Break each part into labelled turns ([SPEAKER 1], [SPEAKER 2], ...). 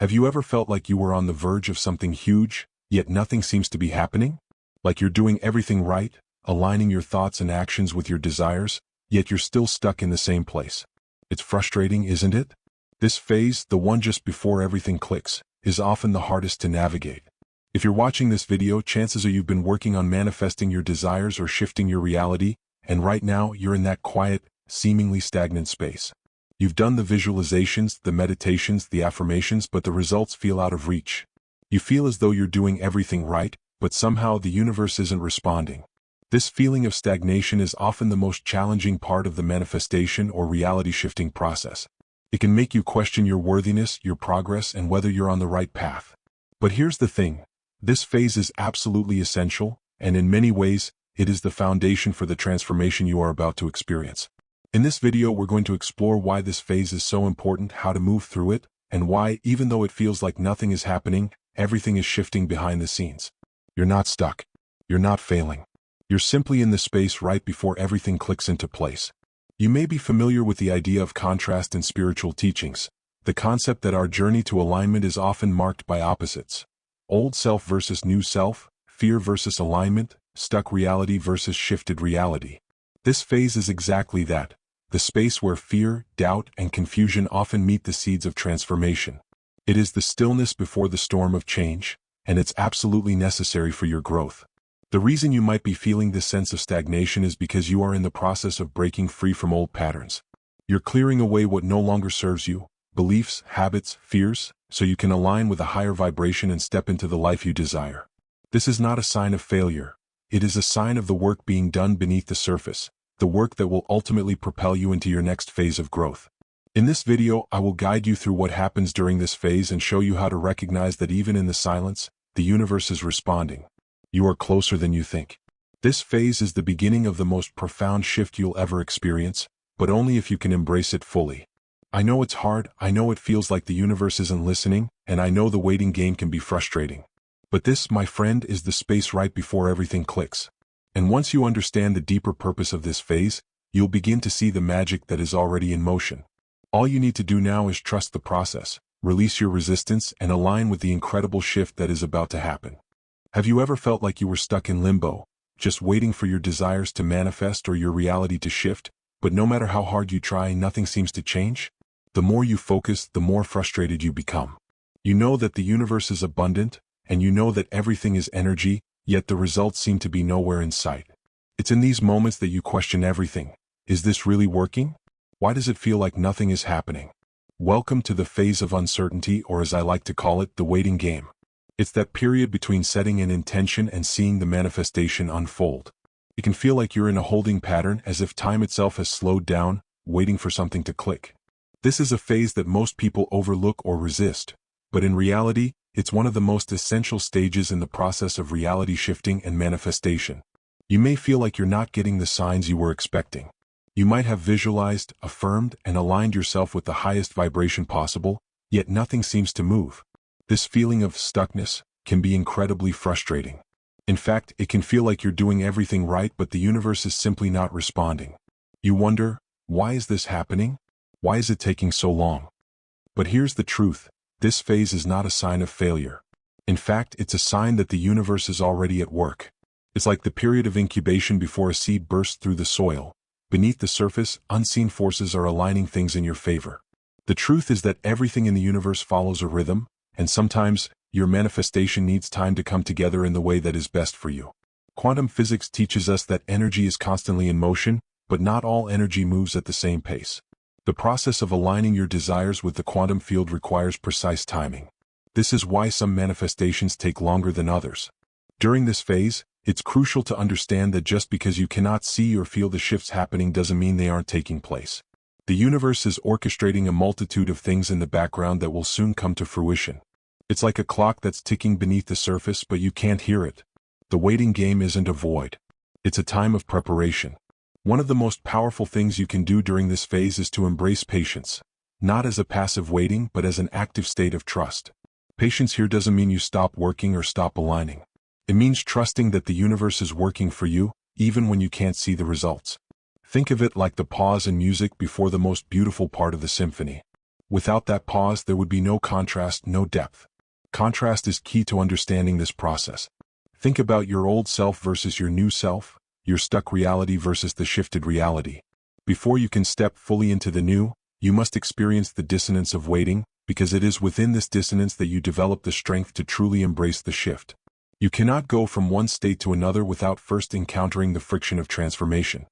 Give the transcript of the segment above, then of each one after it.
[SPEAKER 1] Have you ever felt like you were on the verge of something huge, yet nothing seems to be happening? Like you're doing everything right, aligning your thoughts and actions with your desires, yet you're still stuck in the same place. It's frustrating, isn't it? This phase, the one just before everything clicks, is often the hardest to navigate. If you're watching this video, chances are you've been working on manifesting your desires or shifting your reality, and right now you're in that quiet, seemingly stagnant space. You've done the visualizations, the meditations, the affirmations, but the results feel out of reach. You feel as though you're doing everything right, but somehow the universe isn't responding. This feeling of stagnation is often the most challenging part of the manifestation or reality-shifting process. It can make you question your worthiness, your progress, and whether you're on the right path. But here's the thing. This phase is absolutely essential, and in many ways, it is the foundation for the transformation you are about to experience. In this video, we're going to explore why this phase is so important, how to move through it, and why, even though it feels like nothing is happening, everything is shifting behind the scenes. You're not stuck. You're not failing. You're simply in the space right before everything clicks into place. You may be familiar with the idea of contrast in spiritual teachings, the concept that our journey to alignment is often marked by opposites. Old self versus new self, fear versus alignment, stuck reality versus shifted reality. This phase is exactly that. The space where fear, doubt, and confusion often meet the seeds of transformation. It is the stillness before the storm of change, and it's absolutely necessary for your growth. The reason you might be feeling this sense of stagnation is because you are in the process of breaking free from old patterns. You're clearing away what no longer serves you, beliefs, habits, fears, so you can align with a higher vibration and step into the life you desire. This is not a sign of failure. It is a sign of the work being done beneath the surface, the work that will ultimately propel you into your next phase of growth. In this video, I will guide you through what happens during this phase and show you how to recognize that even in the silence, the universe is responding. You are closer than you think. This phase is the beginning of the most profound shift you'll ever experience, but only if you can embrace it fully. I know it's hard, I know it feels like the universe isn't listening, and I know the waiting game can be frustrating. But this, my friend, is the space right before everything clicks. And once you understand the deeper purpose of this phase, you'll begin to see the magic that is already in motion. All you need to do now is trust the process, release your resistance, and align with the incredible shift that is about to happen. Have you ever felt like you were stuck in limbo, just waiting for your desires to manifest or your reality to shift, but no matter how hard you try, nothing seems to change? The more you focus, the more frustrated you become. You know that the universe is abundant, and you know that everything is energy, yet the results seem to be nowhere in sight. It's in these moments that you question everything. Is this really working? Why does it feel like nothing is happening? Welcome to the phase of uncertainty, or as I like to call it, the waiting game. It's that period between setting an intention and seeing the manifestation unfold. It can feel like you're in a holding pattern, as if time itself has slowed down, waiting for something to click. This is a phase that most people overlook or resist, but in reality, it's one of the most essential stages in the process of reality shifting and manifestation. You may feel like you're not getting the signs you were expecting. You might have visualized, affirmed, and aligned yourself with the highest vibration possible, yet nothing seems to move. This feeling of stuckness can be incredibly frustrating. In fact, it can feel like you're doing everything right, but the universe is simply not responding. You wonder, why is this happening? Why is it taking so long? But here's the truth. This phase is not a sign of failure. In fact, it's a sign that the universe is already at work. It's like the period of incubation before a seed bursts through the soil. Beneath the surface, unseen forces are aligning things in your favor. The truth is that everything in the universe follows a rhythm, and sometimes, your manifestation needs time to come together in the way that is best for you. Quantum physics teaches us that energy is constantly in motion, but not all energy moves at the same pace. The process of aligning your desires with the quantum field requires precise timing. This is why some manifestations take longer than others. During this phase, it's crucial to understand that just because you cannot see or feel the shifts happening doesn't mean they aren't taking place. The universe is orchestrating a multitude of things in the background that will soon come to fruition. It's like a clock that's ticking beneath the surface, but you can't hear it. The waiting game isn't a void. It's a time of preparation. One of the most powerful things you can do during this phase is to embrace patience, not as a passive waiting, but as an active state of trust. Patience here doesn't mean you stop working or stop aligning. It means trusting that the universe is working for you, even when you can't see the results. Think of it like the pause in music before the most beautiful part of the symphony. Without that pause, there would be no contrast, no depth. Contrast is key to understanding this process. Think about your old self versus your new self, your stuck reality versus the shifted reality. Before you can step fully into the new, you must experience the dissonance of waiting, because it is within this dissonance that you develop the strength to truly embrace the shift. You cannot go from one state to another without first encountering the friction of transformation.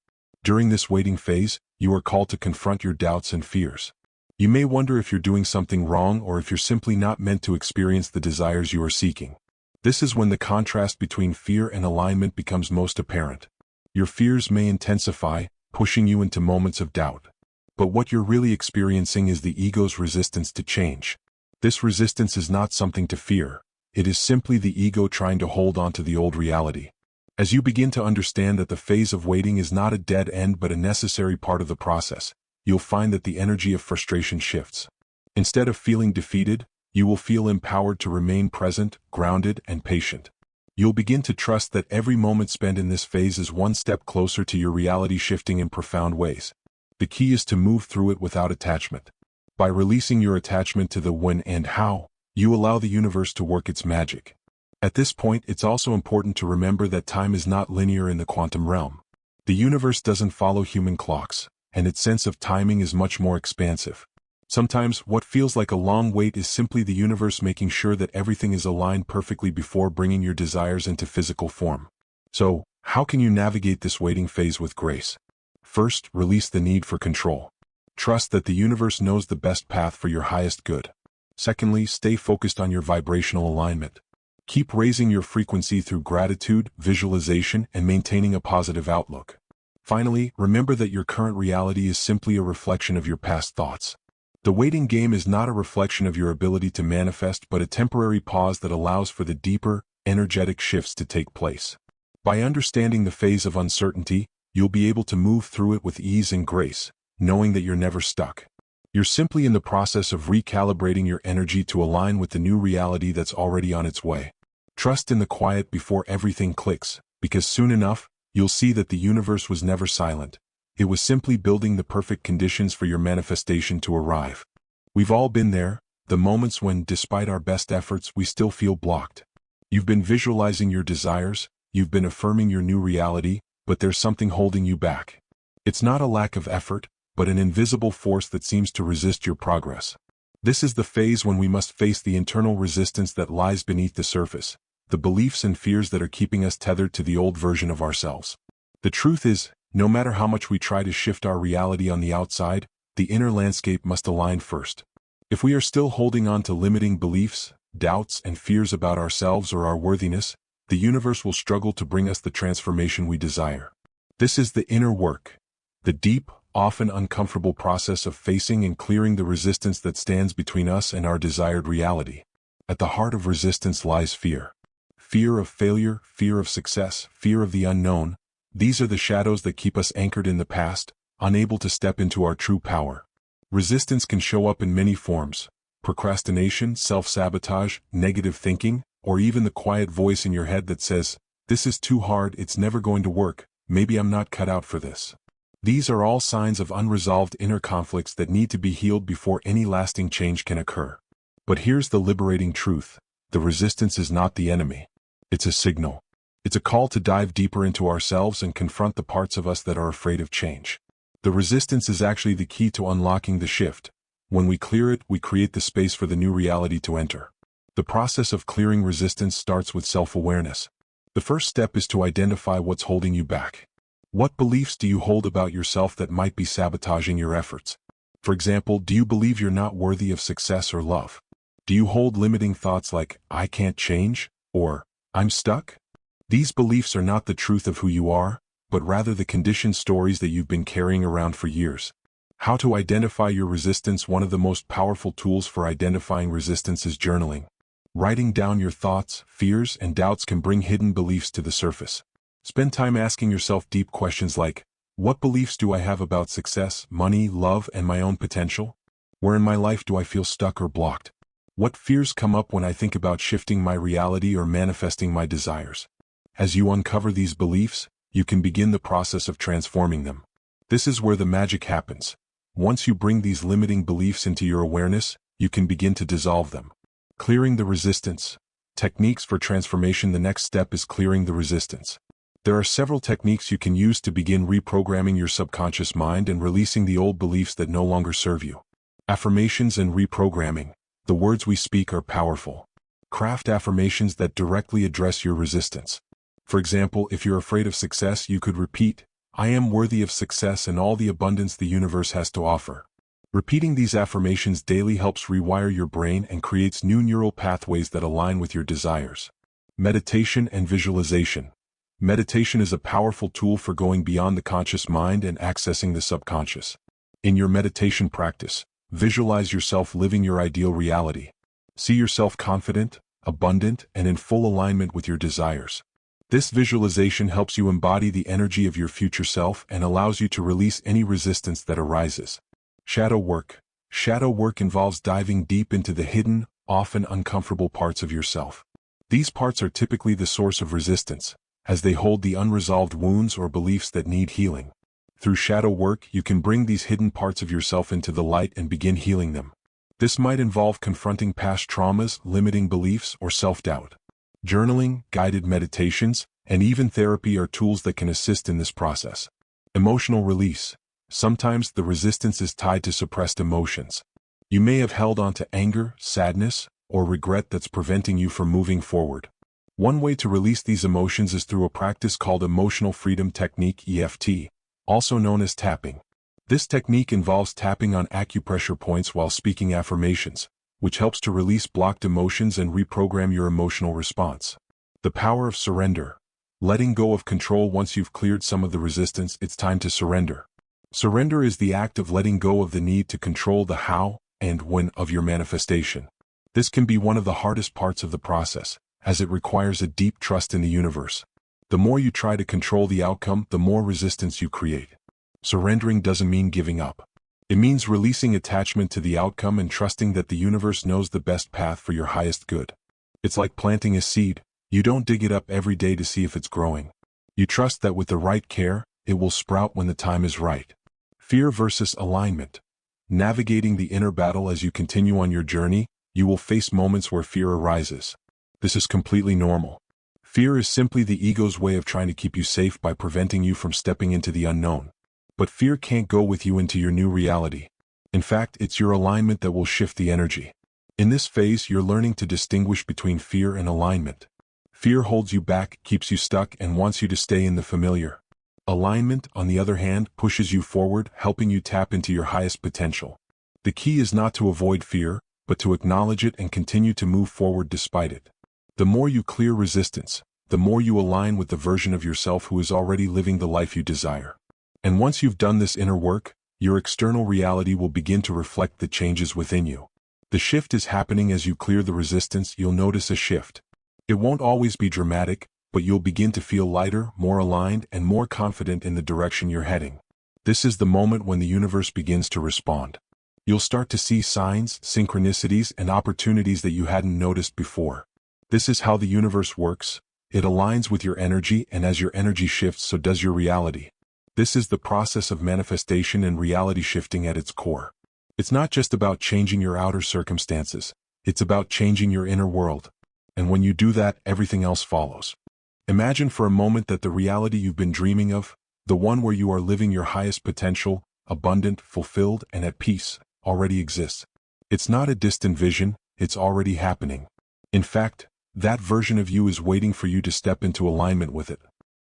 [SPEAKER 1] During this waiting phase, you are called to confront your doubts and fears. You may wonder if you're doing something wrong or if you're simply not meant to experience the desires you are seeking. This is when the contrast between fear and alignment becomes most apparent. Your fears may intensify, pushing you into moments of doubt. But what you're really experiencing is the ego's resistance to change. This resistance is not something to fear. It is simply the ego trying to hold on to the old reality. As you begin to understand that the phase of waiting is not a dead end but a necessary part of the process, you'll find that the energy of frustration shifts. Instead of feeling defeated, you will feel empowered to remain present, grounded, and patient. You'll begin to trust that every moment spent in this phase is one step closer to your reality shifting in profound ways. The key is to move through it without attachment. By releasing your attachment to the when and how, you allow the universe to work its magic. At this point, it's also important to remember that time is not linear in the quantum realm. The universe doesn't follow human clocks, and its sense of timing is much more expansive. Sometimes, what feels like a long wait is simply the universe making sure that everything is aligned perfectly before bringing your desires into physical form. So, how can you navigate this waiting phase with grace? First, release the need for control. Trust that the universe knows the best path for your highest good. Secondly, stay focused on your vibrational alignment. Keep raising your frequency through gratitude, visualization, and maintaining a positive outlook. Finally, remember that your current reality is simply a reflection of your past thoughts. The waiting game is not a reflection of your ability to manifest but a temporary pause that allows for the deeper, energetic shifts to take place. By understanding the phase of uncertainty, you'll be able to move through it with ease and grace, knowing that you're never stuck. You're simply in the process of recalibrating your energy to align with the new reality that's already on its way. Trust in the quiet before everything clicks, because soon enough, you'll see that the universe was never silent. It was simply building the perfect conditions for your manifestation to arrive. We've all been there, the moments when, despite our best efforts, we still feel blocked. You've been visualizing your desires, you've been affirming your new reality, but there's something holding you back. It's not a lack of effort, but an invisible force that seems to resist your progress. This is the phase when we must face the internal resistance that lies beneath the surface, the beliefs and fears that are keeping us tethered to the old version of ourselves. The truth is, no matter how much we try to shift our reality on the outside, the inner landscape must align first. If we are still holding on to limiting beliefs, doubts, and fears about ourselves or our worthiness, the universe will struggle to bring us the transformation we desire. This is the inner work, the deep, often uncomfortable process of facing and clearing the resistance that stands between us and our desired reality. At the heart of resistance lies fear. Fear of failure, fear of success, fear of the unknown. These are the shadows that keep us anchored in the past, unable to step into our true power. Resistance can show up in many forms: procrastination, self-sabotage, negative thinking, or even the quiet voice in your head that says, "This is too hard, it's never going to work, maybe I'm not cut out for this." These are all signs of unresolved inner conflicts that need to be healed before any lasting change can occur. But here's the liberating truth: the resistance is not the enemy. It's a signal. It's a call to dive deeper into ourselves and confront the parts of us that are afraid of change. The resistance is actually the key to unlocking the shift. When we clear it, we create the space for the new reality to enter. The process of clearing resistance starts with self-awareness. The first step is to identify what's holding you back. What beliefs do you hold about yourself that might be sabotaging your efforts? For example, do you believe you're not worthy of success or love? Do you hold limiting thoughts like, "I can't change," or "I'm stuck"? These beliefs are not the truth of who you are, but rather the conditioned stories that you've been carrying around for years. How to identify your resistance? One of the most powerful tools for identifying resistance is journaling. Writing down your thoughts, fears, and doubts can bring hidden beliefs to the surface. Spend time asking yourself deep questions like, what beliefs do I have about success, money, love, and my own potential? Where in my life do I feel stuck or blocked? What fears come up when I think about shifting my reality or manifesting my desires? As you uncover these beliefs, you can begin the process of transforming them. This is where the magic happens. Once you bring these limiting beliefs into your awareness, you can begin to dissolve them. Clearing the resistance. Techniques for transformation. The next step is clearing the resistance. There are several techniques you can use to begin reprogramming your subconscious mind and releasing the old beliefs that no longer serve you. Affirmations and reprogramming. The words we speak are powerful. Craft affirmations that directly address your resistance. For example, if you're afraid of success, you could repeat, "I am worthy of success and all the abundance the universe has to offer." Repeating these affirmations daily helps rewire your brain and creates new neural pathways that align with your desires. Meditation and visualization. Meditation is a powerful tool for going beyond the conscious mind and accessing the subconscious. In your meditation practice, visualize yourself living your ideal reality. See yourself confident, abundant, and in full alignment with your desires. This visualization helps you embody the energy of your future self and allows you to release any resistance that arises. Shadow work. Shadow work involves diving deep into the hidden, often uncomfortable parts of yourself. These parts are typically the source of resistance, as they hold the unresolved wounds or beliefs that need healing. Through shadow work, you can bring these hidden parts of yourself into the light and begin healing them. This might involve confronting past traumas, limiting beliefs, or self-doubt. Journaling, guided meditations, and even therapy are tools that can assist in this process. Emotional release. Sometimes the resistance is tied to suppressed emotions. You may have held on to anger, sadness, or regret that's preventing you from moving forward. One way to release these emotions is through a practice called Emotional Freedom Technique (EFT), also known as tapping. This technique involves tapping on acupressure points while speaking affirmations, which helps to release blocked emotions and reprogram your emotional response. The power of surrender. Letting go of control. Once you've cleared some of the resistance, it's time to surrender. Surrender is the act of letting go of the need to control the how and when of your manifestation. This can be one of the hardest parts of the process, as it requires a deep trust in the universe. The more you try to control the outcome, the more resistance you create. Surrendering doesn't mean giving up. It means releasing attachment to the outcome and trusting that the universe knows the best path for your highest good. It's like planting a seed. You don't dig it up every day to see if it's growing. You trust that with the right care, it will sprout when the time is right. Fear versus alignment. Navigating the inner battle. As you continue on your journey, you will face moments where fear arises. This is completely normal. Fear is simply the ego's way of trying to keep you safe by preventing you from stepping into the unknown. But fear can't go with you into your new reality. In fact, it's your alignment that will shift the energy. In this phase, you're learning to distinguish between fear and alignment. Fear holds you back, keeps you stuck, and wants you to stay in the familiar. Alignment, on the other hand, pushes you forward, helping you tap into your highest potential. The key is not to avoid fear, but to acknowledge it and continue to move forward despite it. The more you clear resistance, the more you align with the version of yourself who is already living the life you desire. And once you've done this inner work, your external reality will begin to reflect the changes within you. The shift is happening as you clear the resistance. You'll notice a shift. It won't always be dramatic, but you'll begin to feel lighter, more aligned, and more confident in the direction you're heading. This is the moment when the universe begins to respond. You'll start to see signs, synchronicities, and opportunities that you hadn't noticed before. This is how the universe works. It aligns with your energy, and as your energy shifts, so does your reality. This is the process of manifestation and reality shifting at its core. It's not just about changing your outer circumstances. It's about changing your inner world. And when you do that, everything else follows. Imagine for a moment that the reality you've been dreaming of, the one where you are living your highest potential, abundant, fulfilled, and at peace, already exists. It's not a distant vision, it's already happening. In fact, that version of you is waiting for you to step into alignment with it.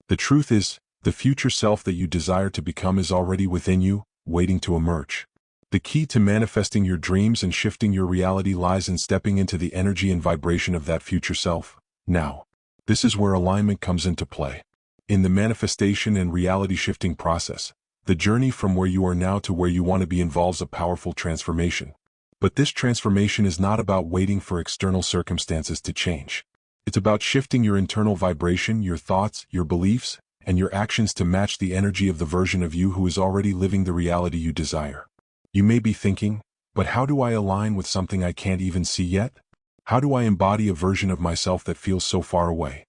[SPEAKER 1] The truth is, the future self that you desire to become is already within you, waiting to emerge. The key to manifesting your dreams and shifting your reality lies in stepping into the energy and vibration of that future self, now. This is where alignment comes into play. In the manifestation and reality shifting process, the journey from where you are now to where you want to be involves a powerful transformation. But this transformation is not about waiting for external circumstances to change. It's about shifting your internal vibration, your thoughts, your beliefs, and your actions to match the energy of the version of you who is already living the reality you desire. You may be thinking, but how do I align with something I can't even see yet? How do I embody a version of myself that feels so far away?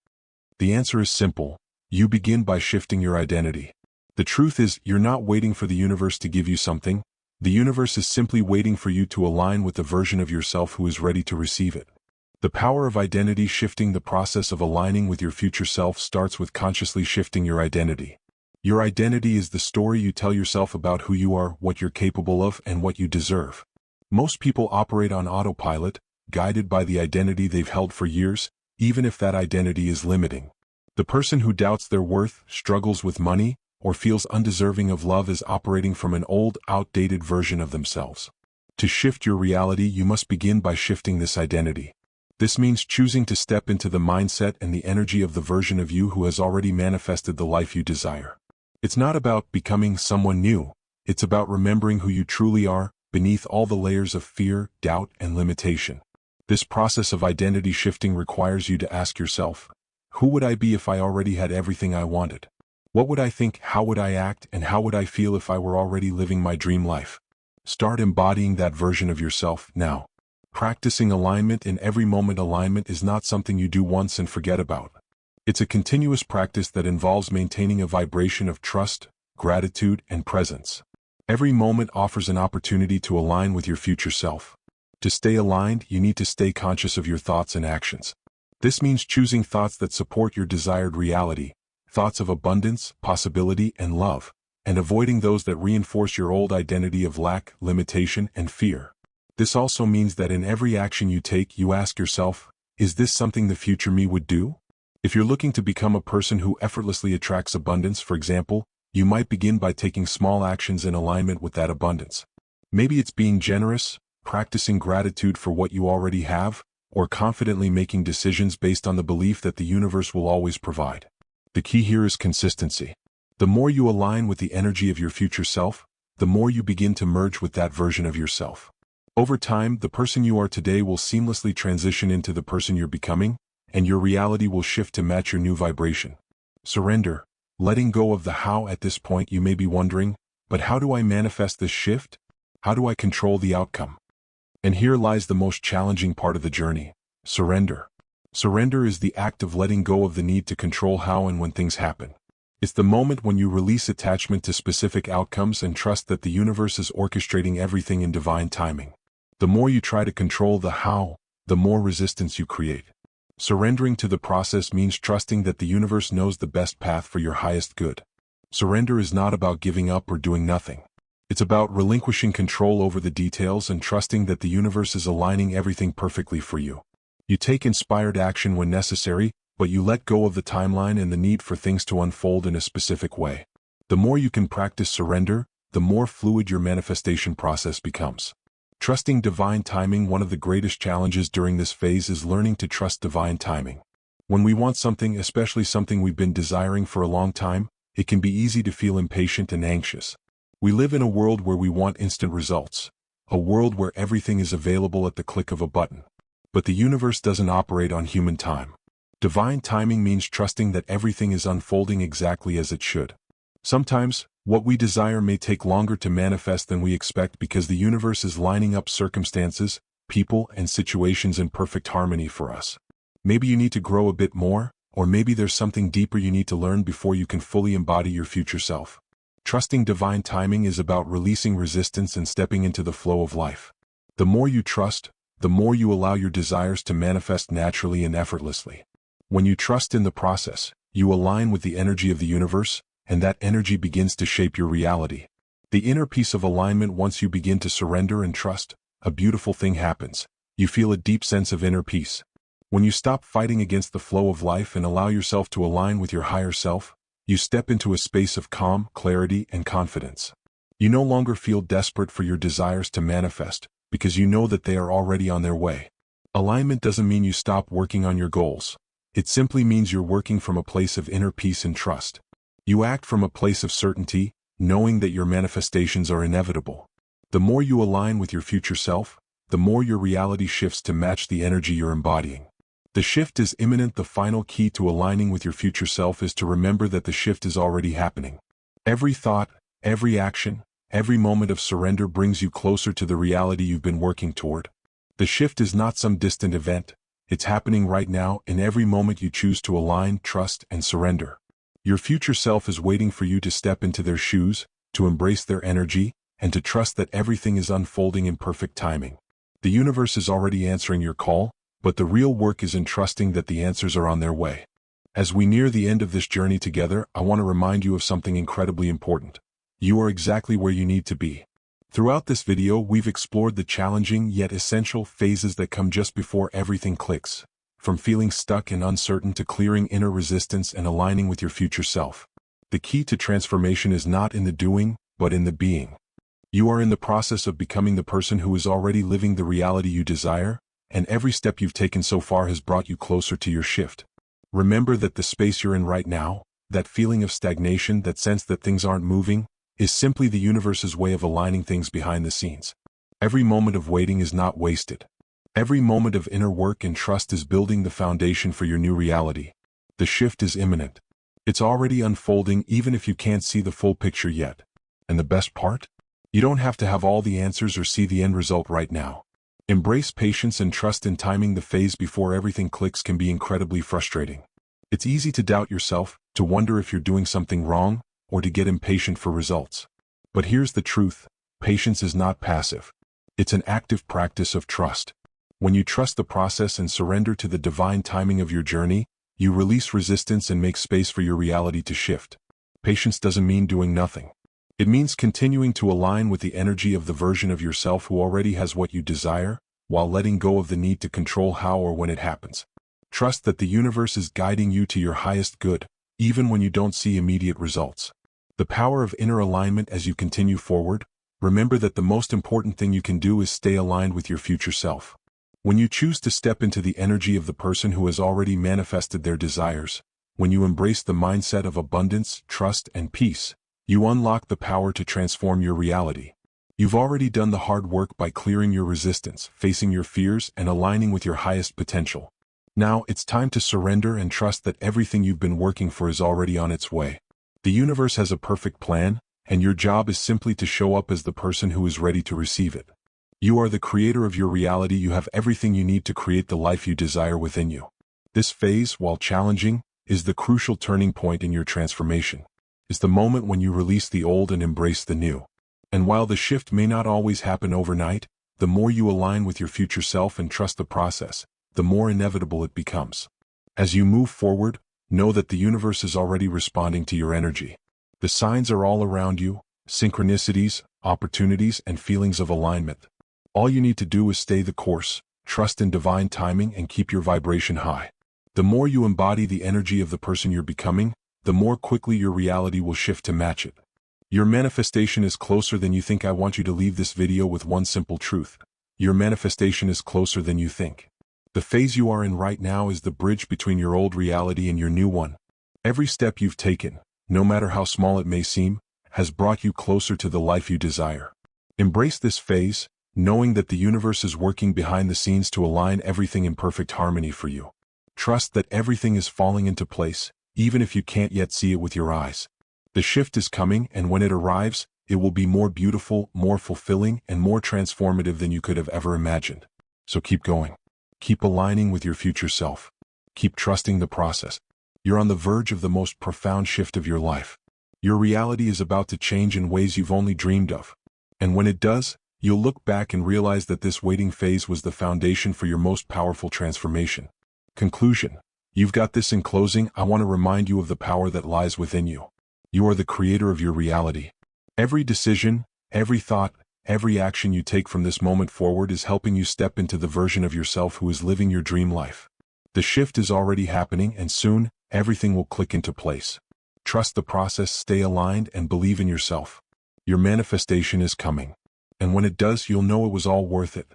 [SPEAKER 1] The answer is simple. You begin by shifting your identity. The truth is, you're not waiting for the universe to give you something, The universe is simply waiting for you to align with the version of yourself who is ready to receive it. The power of identity shifting. The process of aligning with your future self starts with consciously shifting your identity. Your identity is the story you tell yourself about who you are, what you're capable of, and what you deserve. Most people operate on autopilot, guided by the identity they've held for years, even if that identity is limiting. The person who doubts their worth, struggles with money, or feels undeserving of love is operating from an old, outdated version of themselves. To shift your reality, you must begin by shifting this identity. This means choosing to step into the mindset and the energy of the version of you who has already manifested the life you desire. It's not about becoming someone new. It's about remembering who you truly are, beneath all the layers of fear, doubt, and limitation. This process of identity shifting requires you to ask yourself, who would I be if I already had everything I wanted? What would I think, how would I act, and how would I feel if I were already living my dream life? Start embodying that version of yourself now. Practicing alignment in every moment. Alignment is not something you do once and forget about. It's a continuous practice that involves maintaining a vibration of trust, gratitude, and presence. Every moment offers an opportunity to align with your future self. To stay aligned, you need to stay conscious of your thoughts and actions. This means choosing thoughts that support your desired reality, thoughts of abundance, possibility, and love, and avoiding those that reinforce your old identity of lack, limitation, and fear. This also means that in every action you take, you ask yourself, is this something the future me would do? If you're looking to become a person who effortlessly attracts abundance, for example, you might begin by taking small actions in alignment with that abundance. Maybe it's being generous, practicing gratitude for what you already have, or confidently making decisions based on the belief that the universe will always provide. The key here is consistency. The more you align with the energy of your future self, the more you begin to merge with that version of yourself. Over time, the person you are today will seamlessly transition into the person you're becoming, and your reality will shift to match your new vibration. Surrender, letting go of the how. At this point you may be wondering, but how do I manifest this shift? How do I control the outcome? And here lies the most challenging part of the journey: surrender. Surrender is the act of letting go of the need to control how and when things happen. It's the moment when you release attachment to specific outcomes and trust that the universe is orchestrating everything in divine timing. The more you try to control the how, the more resistance you create. Surrendering to the process means trusting that the universe knows the best path for your highest good. Surrender is not about giving up or doing nothing. It's about relinquishing control over the details and trusting that the universe is aligning everything perfectly for you. You take inspired action when necessary, but you let go of the timeline and the need for things to unfold in a specific way. The more you can practice surrender, the more fluid your manifestation process becomes. Trusting divine timing. One of the greatest challenges during this phase is learning to trust divine timing. When we want something, especially something we've been desiring for a long time, it can be easy to feel impatient and anxious. We live in a world where we want instant results, a world where everything is available at the click of a button. But the universe doesn't operate on human time. Divine timing means trusting that everything is unfolding exactly as it should. Sometimes, what we desire may take longer to manifest than we expect because the universe is lining up circumstances, people, and situations in perfect harmony for us. Maybe you need to grow a bit more, or maybe there's something deeper you need to learn before you can fully embody your future self. Trusting divine timing is about releasing resistance and stepping into the flow of life. The more you trust, the more you allow your desires to manifest naturally and effortlessly. When you trust in the process, you align with the energy of the universe, and that energy begins to shape your reality. The inner peace of alignment. Once you begin to surrender and trust, a beautiful thing happens. You feel a deep sense of inner peace. When you stop fighting against the flow of life and allow yourself to align with your higher self, you step into a space of calm, clarity, and confidence. You no longer feel desperate for your desires to manifest, because you know that they are already on their way. Alignment doesn't mean you stop working on your goals. It simply means you're working from a place of inner peace and trust. You act from a place of certainty, knowing that your manifestations are inevitable. The more you align with your future self, the more your reality shifts to match the energy you're embodying. The shift is imminent. The final key to aligning with your future self is to remember that the shift is already happening. Every thought, every action, every moment of surrender brings you closer to the reality you've been working toward. The shift is not some distant event. It's happening right now in every moment you choose to align, trust, and surrender. Your future self is waiting for you to step into their shoes, to embrace their energy, and to trust that everything is unfolding in perfect timing. The universe is already answering your call, but the real work is in trusting that the answers are on their way. As we near the end of this journey together, I want to remind you of something incredibly important. You are exactly where you need to be. Throughout this video, we've explored the challenging yet essential phases that come just before everything clicks. From feeling stuck and uncertain to clearing inner resistance and aligning with your future self. The key to transformation is not in the doing, but in the being. You are in the process of becoming the person who is already living the reality you desire, and every step you've taken so far has brought you closer to your shift. Remember that the space you're in right now, that feeling of stagnation, that sense that things aren't moving, is simply the universe's way of aligning things behind the scenes. Every moment of waiting is not wasted. Every moment of inner work and trust is building the foundation for your new reality. The shift is imminent. It's already unfolding even if you can't see the full picture yet. And the best part? You don't have to have all the answers or see the end result right now. Embrace patience and trust in timing. The phase before everything clicks can be incredibly frustrating. It's easy to doubt yourself, to wonder if you're doing something wrong, or to get impatient for results. But here's the truth: patience is not passive. It's an active practice of trust. When you trust the process and surrender to the divine timing of your journey, you release resistance and make space for your reality to shift. Patience doesn't mean doing nothing. It means continuing to align with the energy of the version of yourself who already has what you desire, while letting go of the need to control how or when it happens. Trust that the universe is guiding you to your highest good, even when you don't see immediate results. The power of inner alignment. As you continue forward, remember that the most important thing you can do is stay aligned with your future self. When you choose to step into the energy of the person who has already manifested their desires, when you embrace the mindset of abundance, trust, and peace, you unlock the power to transform your reality. You've already done the hard work by clearing your resistance, facing your fears, and aligning with your highest potential. Now it's time to surrender and trust that everything you've been working for is already on its way. The universe has a perfect plan, and your job is simply to show up as the person who is ready to receive it. You are the creator of your reality. You have everything you need to create the life you desire within you. This phase, while challenging, is the crucial turning point in your transformation. It's the moment when you release the old and embrace the new. And while the shift may not always happen overnight, the more you align with your future self and trust the process, the more inevitable it becomes. As you move forward, know that the universe is already responding to your energy. The signs are all around you: synchronicities, opportunities, and feelings of alignment. All you need to do is stay the course, trust in divine timing, and keep your vibration high. The more you embody the energy of the person you're becoming, the more quickly your reality will shift to match it. Your manifestation is closer than you think. I want you to leave this video with one simple truth: your manifestation is closer than you think. The phase you are in right now is the bridge between your old reality and your new one. Every step you've taken, no matter how small it may seem, has brought you closer to the life you desire. Embrace this phase, knowing that the universe is working behind the scenes to align everything in perfect harmony for you. Trust that everything is falling into place, even if you can't yet see it with your eyes. The shift is coming, and when it arrives, it will be more beautiful, more fulfilling, and more transformative than you could have ever imagined. So keep going. Keep aligning with your future self. Keep trusting the process. You're on the verge of the most profound shift of your life. Your reality is about to change in ways you've only dreamed of. And when it does, you'll look back and realize that this waiting phase was the foundation for your most powerful transformation. Conclusion. You've got this. In closing, I want to remind you of the power that lies within you. You are the creator of your reality. Every decision, every thought, every action you take from this moment forward is helping you step into the version of yourself who is living your dream life. The shift is already happening, and soon, everything will click into place. Trust the process, stay aligned, and believe in yourself. Your manifestation is coming. And when it does, you'll know it was all worth it.